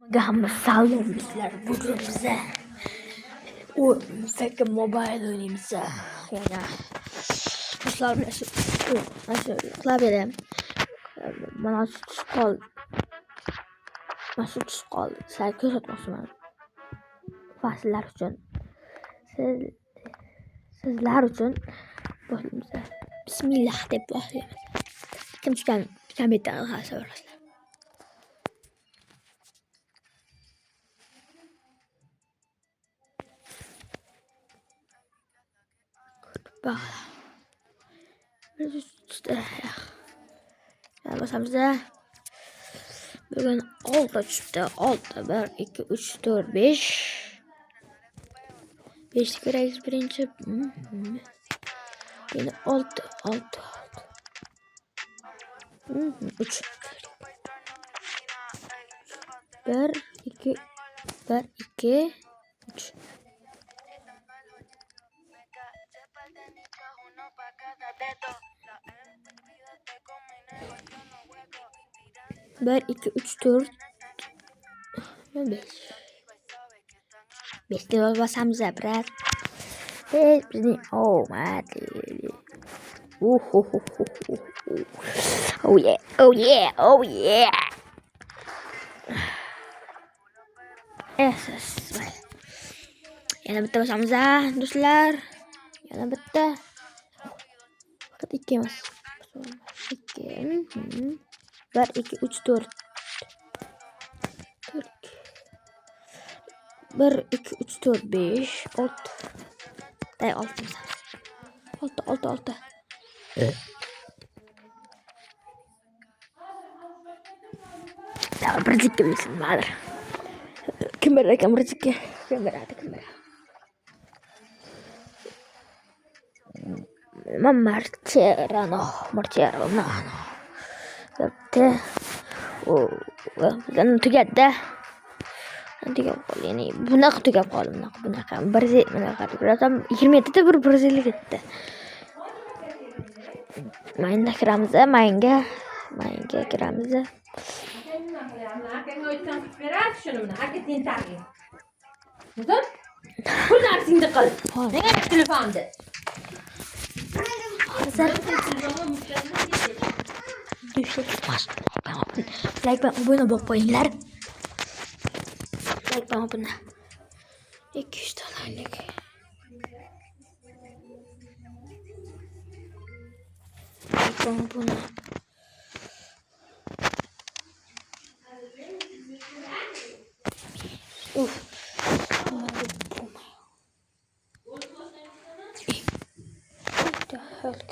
Gamma salom bizlar bugün bize o Fake Mobile oynayımız yani dostlar nasıl klavyede bana süt kol sen ko'rsatmoqchiman fasllar uchun sizlar uchun boshlaymiz. Bismillah deb boshlaymiz. Kim tushgan kommentar qilasiz. Bak. Basamızda bugün 6 çıktı. 6 1 2 3 4 5 5 kere birinci yine 6 3 1 2 1 2 3 1 2 3 4 5 5'te basamiz biraz. Bizning oh yeah. Yana bitta basamiz do'stlar. Yana bitta. Faqat 2 emas. 2 1 2 3 4 1 2 3 4 5 6 Day 6 6 Ya berzikki bilsin madre. Kim berzikki. Marcherano. Bitti. Dan tugadi. Yani bunaqa tugab qoldi. Bunaqa 27 ta bir brazillik ketdi. Mayinga kiramiz. Like ben abone olmayınlar. Like ben abone. 200 dolarlık. Like ben abone. Hulk.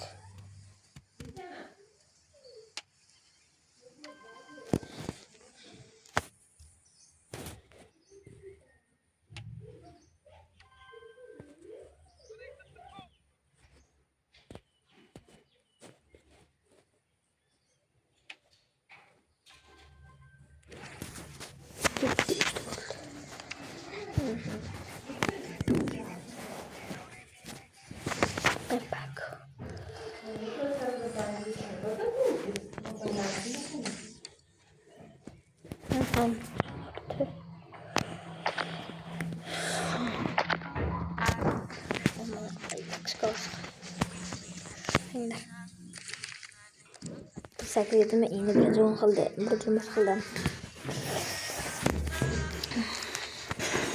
Saklaydım endi bir jo'n qildi.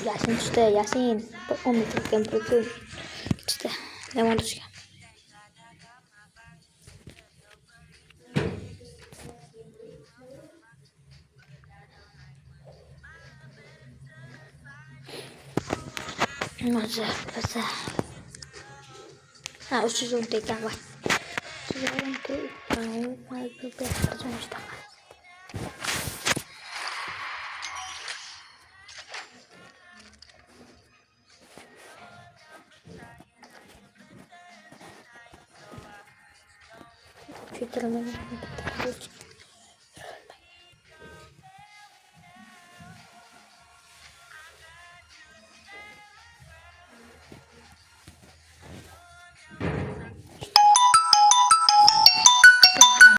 Yasin tushdi, Yasin. 10 metrga tushdi. Lemon tushgan. Masa. Ha, usus untuk apa? Mau berbicara. Filtrame